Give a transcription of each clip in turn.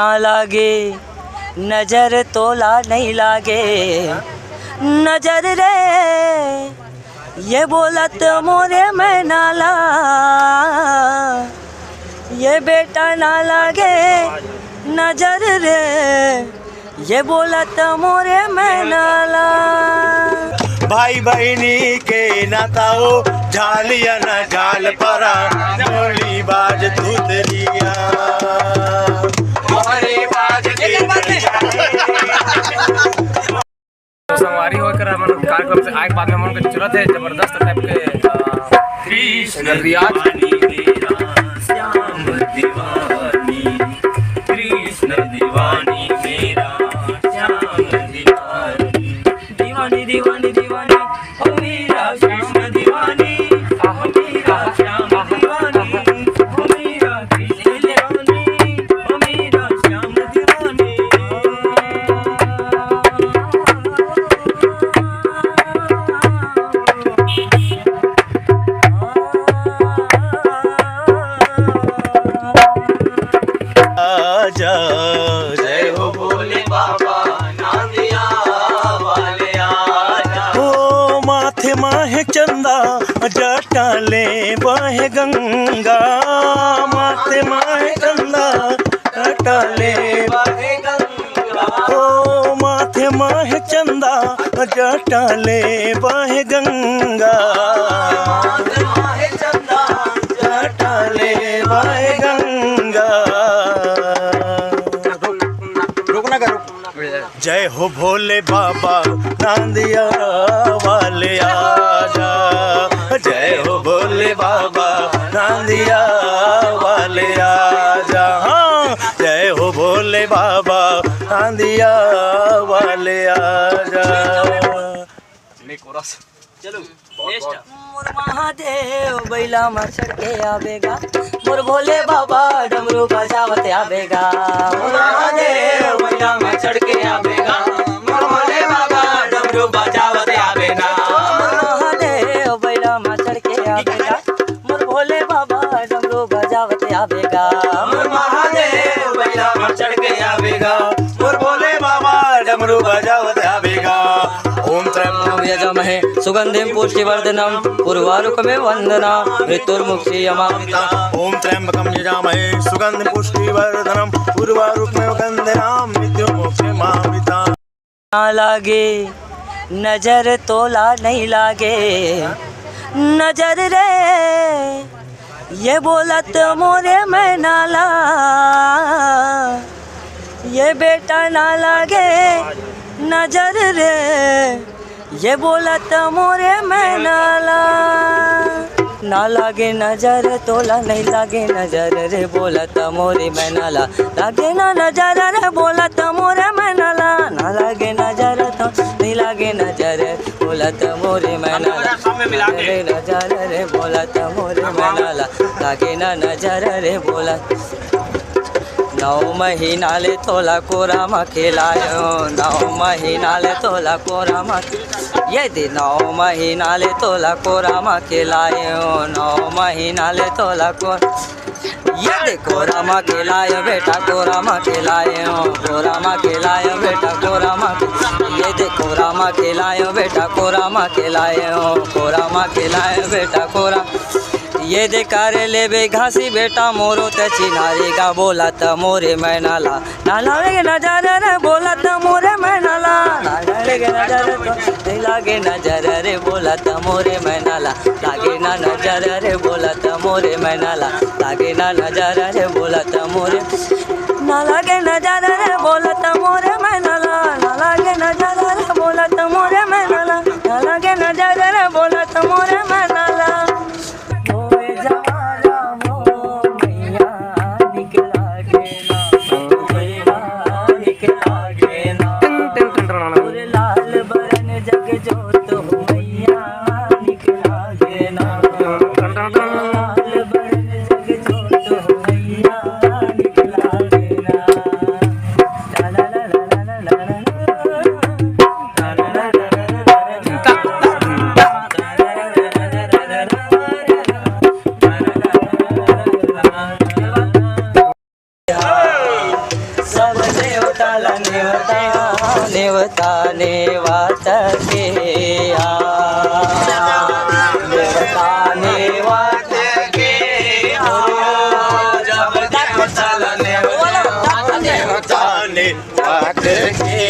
ना लागे नजर तोला नहीं लागे नजर रे ये बोलत मोरे मैं नाला ये बेटा ना लागे नजर रे ये बोलत मोरे मैं नाला। भाई बहनी के नाताओ झालिया न झाल परा मोली बाज तुतलिया संगवारी होकर मन कार्यक्रम से आए बाद में मन को जरूरत है जबरदस्त टाइप के रियाज कृष्ण दीवानी मेरा श्याम दीवानी दीवानी दीवानी ओ मेरा कृष्ण दीवानी मेरा श्याम दीवानी ओ मेरा कृष्ण दीवानी ओ मेरा श्याम दीवानी। आजा जय हो भोले बाबा नांदिया वाले आजा। ओ माथे माहे चंदा जटाले बहे गंगा माथे माहे चंदा जटाले बहे गंगा ओ माथे माहे चंदा जटाले बहे गंगा माथे माहे चंदा जटाले बहे गंगा। जय हो भोले बाबा नांदिया वाले आजा जय हो भोले बाबा नांदिया वाले आजा। हाँ जय हो भोले बाबा नांदिया वाले आजा। चलो मोर महादेव बैला में चढ़ के आवेगा मोर भोले बाबा डमरू बजावत आवेगा मोर महादेव बैला में चढ़ के आवेगा मोर भोले बाबा डमरू बजावत आवेगा मोर महादेव बैला में चढ़ के आवेगा मोर भोले बाबा डमरू बजावत आवेगा मोर महादेव बैला में चढ़ के आवेगा मोर भोले बाबा डमरू बजावत आवेगा। ओम त्र्यंबकं यजामहे सुगंधिं पुष्टिवर्धनम् उर्वारुकमेव वन्दना मृत्युर्मुक्षीयमामृताम्। ओम त्र्यंबकं यजामहे सुगंधिं पुष्टिवर्धनम् उर्वारुकमेव वन्दनाम् मृत्युर्मुक्षीयमामृताम्। ना लागे नजर तोला नहीं लागे नजर रे ये बोलत मोरे मैं नाला ये बेटा ना लागे नजर रे ये बोलत मोरे मैं नाला। ना लागे नजर तोला नहीं लागे नजर रे बोलत मोरे मैं नाला लागे ना नजर रे बोलत मोरे मैं नाला ना लागे नजर तो नहीं लागे नजर बोलत मोरे मैं नाला रे नजर रे बोलत मोरे मैं नाला लागे ना नजर रे बोलत। 9 महीना ले तोला कोरा में खिलायो 9 महीना ले तोला कोरा में ये दे 9 महीना ले तोला कोरा में खिलायो 9 महीना ले तोला को ये दे कोरा में खिलायो बेटा कोरा में खिलायो कोरा में खिलायो बेटा कोरा में ये दे कोरा में खिलायो बेटा कोरा में खिलायो कोरा में खिलायो बेटा कोरा ये दे कारे ले बे घासी बेटा मोरो ते चिन्हारेगा बोला त मोरे मैं नाला नाला लगे नजर रे बोला त मोरे मैं नाला नाला लगे नजर तो नहीं लागे नजर रे बोला त मोरे मैं नाला लागे ना नजर रे बोला त मोरे मैं नाला लागे ना नजर रे बोला त मोरे ना लागे नजर रे बोला त मोरे मैं नाला ना लागे नजर रे बोला त मोरे मैं नाला ना लागे नजर रे बोला त मोरे मैं नाला। ताला नेवता नेवता नेवत के नेवता नेवत के जब देवताला नेवता नेवत के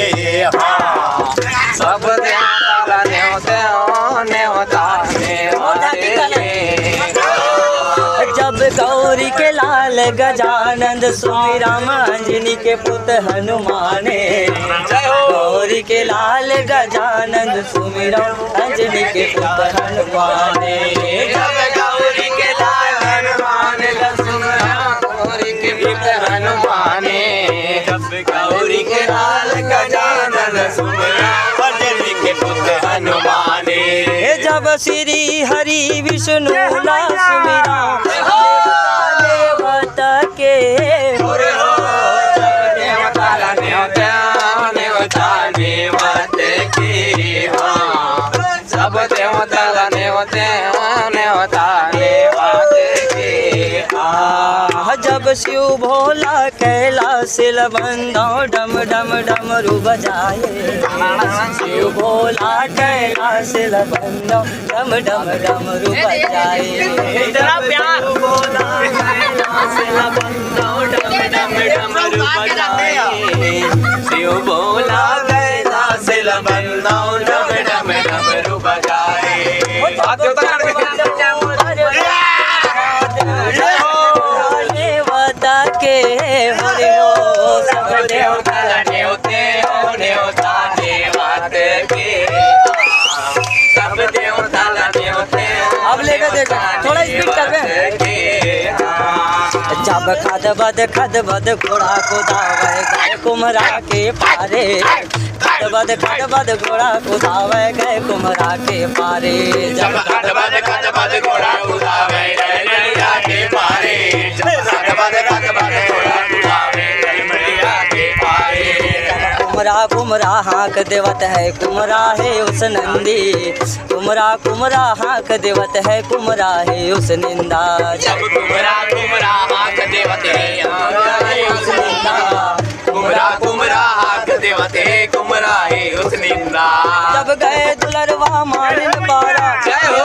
सब देवताला नेवता नेवता के जब गौरी के लाल गजानंद सुमिरा अंजनी के पुत हनुमाने गौरी के लाल गजानंद सुमिरा अंजनी के पुत हनुमाने जब गौरी के लाल हनुमान सुमिरा गौरी के पुत हनुमाने जब गौरी के लाल गजानन सुमिरा अंजनी के पुत हनुमाने जब श्री हरि विष्णु ला सुमिरा देवता के देवताला नेवता नेवता नेवत के सब देवताला नेवता नेवता नेवत के जब शिव भोला कैलाश बंदो डम डम डमरू बजाए शिव भोला कैलाश बंदो डम डम डमरू बजाए तेरा प्यार भोला कैलाश बंदो डम डम डमरू बजाए शिव भोला कैलाश बंदो डम डम डमरू बजाए देवता के हरे हो सब देवताला नेवते हो नेवता नेवत के सब देवताला नेवते अब लेकर देखो थोड़ा स्पीड कर रहे जब खद बद घोड़ा को दावे गए कुमरा के पारे खद बद घोड़ा को दावे गए कुमरा के पारे जब खदबद घोड़ा उड़ावे गैया के पारे जब खदबद घोड़ा उड़ावे गैया के पारे कुमरा हाँक देवत है कुमरा है उस नंदी कुमरा हाँक देवत है कुमरा है उस निंदा जब कुमरा हाथ देवते उस निंदा कुमरा हाथ देवते कुमरा है उस निंदा जब गए दुलरवा मारन पारा जय हो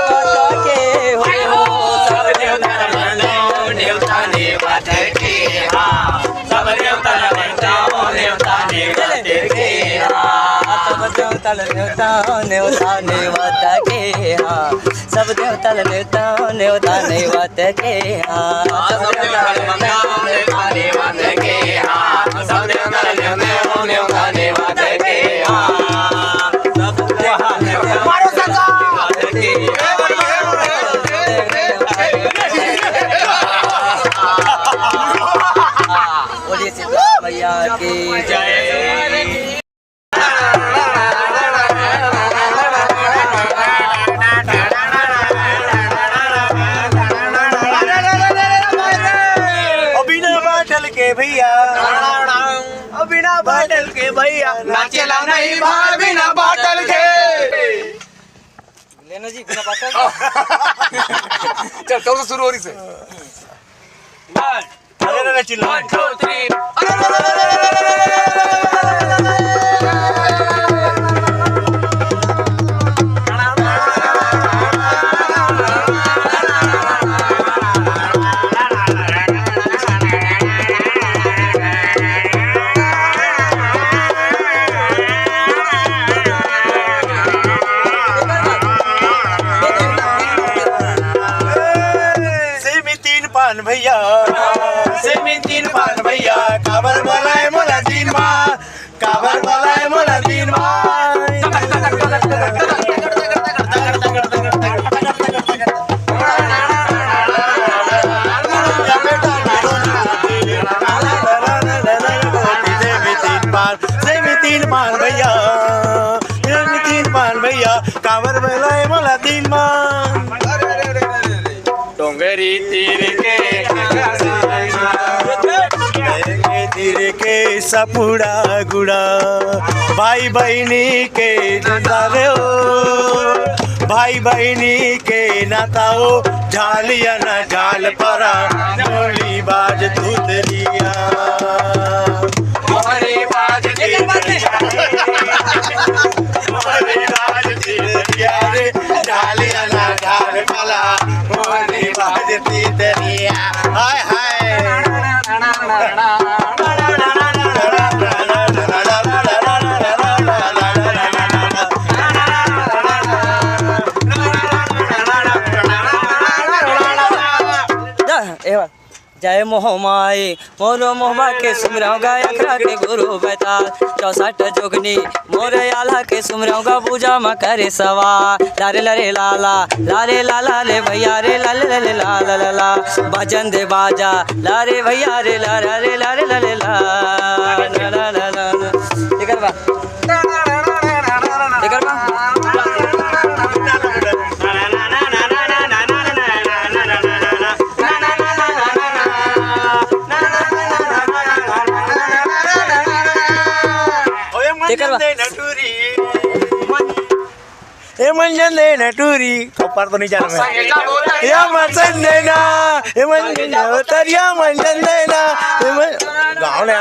देवता के हो सब देवता नेवत के सब देवता नेवता के सब देवता नेवता नेवत के सब देवता नेवता नेवत के सब देवता नेवत के सब देवता नेवता नेवत के मारो बोलिए भैया की जय बिना बाटल के भैया नाचेला नहीं भाई बिना बाटल के लेना जी बिना बाटल चल तो शुरू हो रही से अरे चिल्ला 1 2 भैया से में 3 पान भैया काबर बोलाए मोला 3 बार काबर बोलाए मोला 3 बार से में 3 पान भैया काबर बोलाए मोला 3 बार डोंगरी तीर के सपुड़ा गुड़ा भाई बहनी के नाता हो भाई बहनी के नाता हो झालिया न झाल परा गोली बाज दूध लिया जय मोह माई मोरो मोहबा के सुमराओ गा अखरा के गुरु बता 64 जोगनी मोरे आला के सुमराओ गा पूजा मा करे सवा लारे लरे लाला लारे लाला ले भैया रे लाले लले ला ला ला ला भजन दे बाजा लारे भैया रे ला रे लारे लले ला ला ला ला ला इकर बा इकर बा मंजन दे नटूरी ऊपर तो नहीं जाना मैं या मंजन देना ये मंजन उतरिया मंजन देना गाँव ने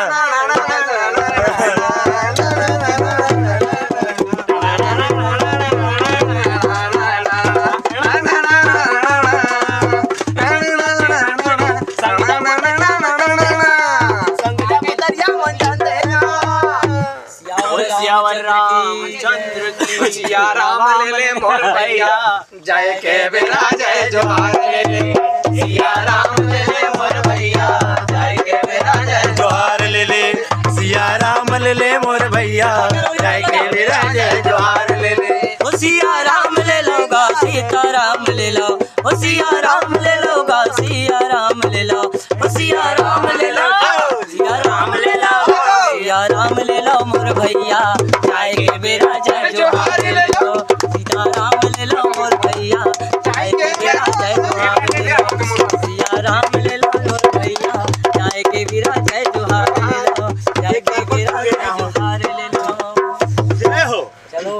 रामचंद्र की सिया राम ले ले मोर भैया जय के बेरा जय जोहार ले ले सिया राम ले ले मोर भैया जय के बेरा जय जोहार ले ले सिया राम ले ले मोर भैया जय के बेरा जय जोहार ले ले ओ सिया राम ले लो गा सीता राम ले लो ओ सिया राम ले लो गा सिया राम ले लो ओ सिया राम ले लो सिया राम ले लो सिया राम ले लो मोर भैया जय के बेरा जय जोहार ले लो सीता राम ले लो मोर भैया जय के बेरा जय जोहार ले लो